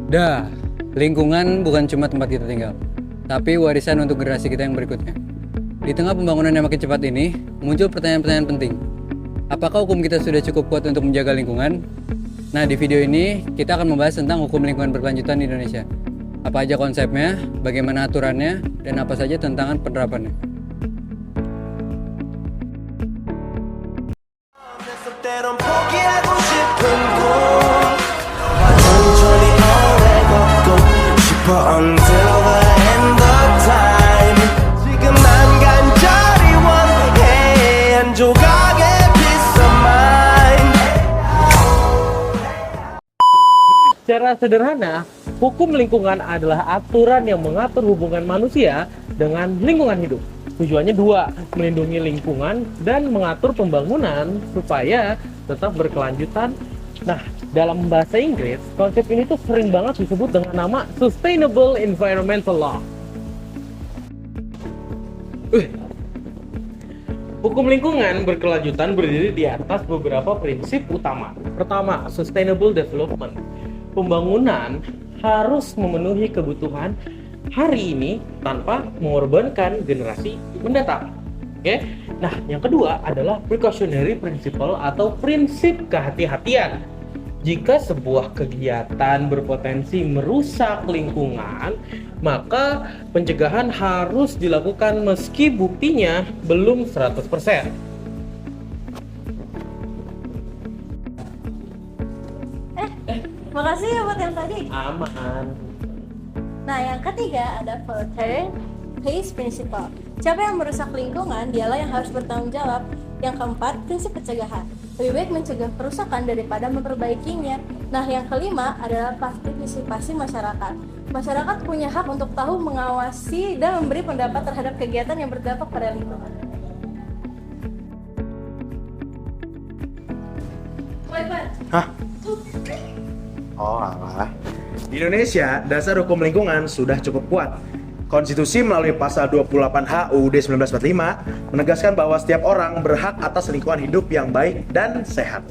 Dah, lingkungan bukan cuma tempat kita tinggal, tapi warisan untuk generasi kita yang berikutnya. Di tengah pembangunan yang makin cepat ini, muncul pertanyaan-pertanyaan penting. Apakah hukum kita sudah cukup kuat untuk menjaga lingkungan? Nah, di video ini kita akan membahas tentang hukum lingkungan berkelanjutan di Indonesia. Apa aja konsepnya, bagaimana aturannya, dan apa saja tantangan penerapannya. 때론 포기하고 싶은 꿈 너와 천천히 오래 걷고 싶어 until the end of time 지금 난 간절히 원해 한 조각의 peace of mind. Secara sederhana, hukum lingkungan adalah aturan yang mengatur hubungan manusia dengan lingkungan hidup. Tujuannya dua, melindungi lingkungan dan mengatur pembangunan supaya tetap berkelanjutan. Nah, dalam bahasa Inggris, konsep ini tuh sering banget disebut dengan nama Sustainable Environmental Law. Hukum lingkungan berkelanjutan berdiri di atas beberapa prinsip utama. Pertama, Sustainable Development. Pembangunan harus memenuhi kebutuhan hari ini tanpa mengorbankan generasi mendatang. Oke. Nah, yang kedua adalah precautionary principle atau prinsip kehati-hatian. Jika sebuah kegiatan berpotensi merusak lingkungan, maka pencegahan harus dilakukan meski buktinya belum 100%. Makasih ya buat yang tadi. Aman. Nah, yang ketiga ada filter pays principle. Siapa yang merusak lingkungan, dialah yang harus bertanggung jawab. Yang keempat, prinsip pencegahan. Lebih baik mencegah kerusakan daripada memperbaikinya. Nah, yang kelima adalah partisipasi masyarakat. Masyarakat punya hak untuk tahu, mengawasi, dan memberi pendapat terhadap kegiatan yang berdampak pada lingkungan. Hah? Oh alah. Di Indonesia, dasar hukum lingkungan sudah cukup kuat. Konstitusi melalui pasal 28H UUD 1945 menegaskan bahwa setiap orang berhak atas lingkungan hidup yang baik dan sehat.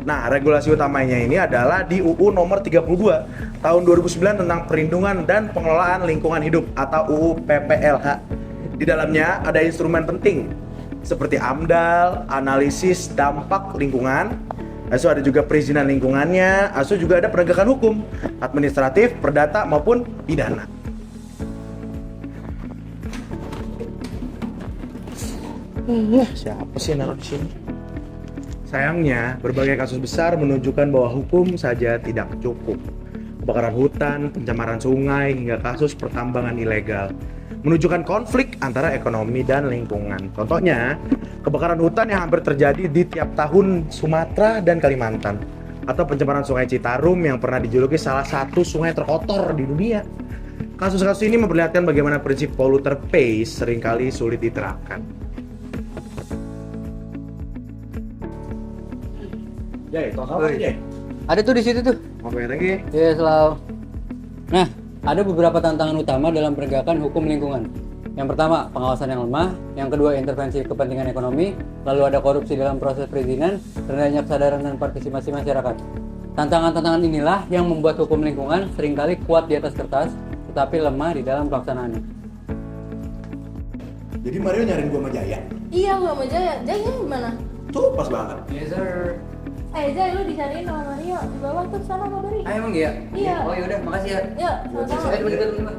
Nah, regulasi utamanya ini adalah di UU nomor 32 tahun 2009 tentang perlindungan dan pengelolaan lingkungan hidup atau UU PPLH. Di dalamnya ada instrumen penting seperti AMDAL, analisis dampak lingkungan, asu ada juga perizinan lingkungannya, asu juga ada penegakan hukum, administratif, perdata maupun pidana. Siapa sih naruh di sini? Sayangnya, berbagai kasus besar menunjukkan bahwa hukum saja tidak cukup. Kebakaran hutan, pencemaran sungai, hingga kasus pertambangan ilegal menunjukkan konflik antara ekonomi dan lingkungan. Contohnya, kebakaran hutan yang hampir terjadi di tiap tahun Sumatera dan Kalimantan, atau pencemaran sungai Citarum yang pernah dijuluki salah satu sungai terkotor di dunia. Kasus-kasus ini memperlihatkan bagaimana prinsip polluter pays seringkali sulit diterapkan. Jay, tau apa Jay? Ada tuh di situ tuh. Ngapain lagi? Ya, selalu. Nah, ada beberapa tantangan utama dalam penegakan hukum lingkungan. Yang pertama, pengawasan yang lemah. Yang kedua, intervensi kepentingan ekonomi. Lalu ada korupsi dalam proses perizinan, rendahnya kesadaran dan partisipasi masyarakat. Tantangan-tantangan inilah yang membuat hukum lingkungan seringkali kuat di atas kertas, tetapi lemah di dalam pelaksanaannya. Jadi Mario nyariin gua sama Jaya? Iya, gua sama Jaya. Jaya gimana? Tuh, pas banget. Yes, sir. Jaya, lu dicariin sama Mario. Di bawah tuh sana sama Bari. Ah, emang iya? Iya. Oh, yaudah, makasih ya. Yuk, sama-sama. Ayo, teman-teman.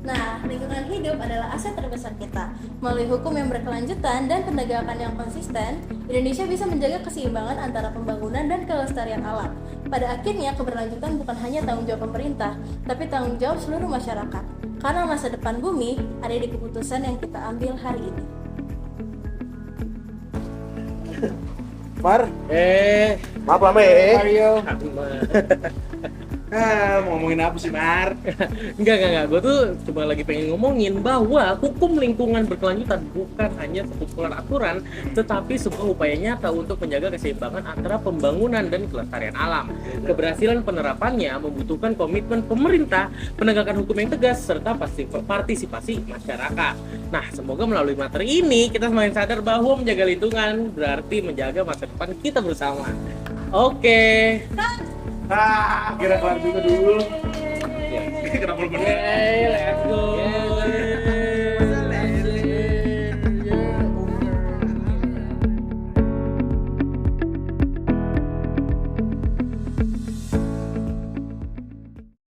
Nah, lingkungan hidup adalah aset terbesar kita. Melalui hukum yang berkelanjutan dan penegakan yang konsisten, Indonesia bisa menjaga keseimbangan antara pembangunan dan kelestarian alam. Pada akhirnya, keberlanjutan bukan hanya tanggung jawab pemerintah, tapi tanggung jawab seluruh masyarakat. Karena masa depan bumi ada di keputusan yang kita ambil hari ini. Mar, maaf lama ya. Mario. Mau ngomongin apa sih Mar? Enggak. Gue tuh cuma lagi pengen ngomongin bahwa hukum lingkungan berkelanjutan bukan hanya sekumpulan aturan, tetapi sebuah upaya nyata untuk menjaga keseimbangan antara pembangunan dan kelestarian alam. Keberhasilan penerapannya membutuhkan komitmen pemerintah, penegakan hukum yang tegas, serta partisipasi masyarakat. Nah, semoga melalui materi ini kita semakin sadar bahwa menjaga lingkungan berarti menjaga masa depan kita bersama. Oke. Kira kelar juga dulu. Ya. Kenapa lu bener? Hey, let's go.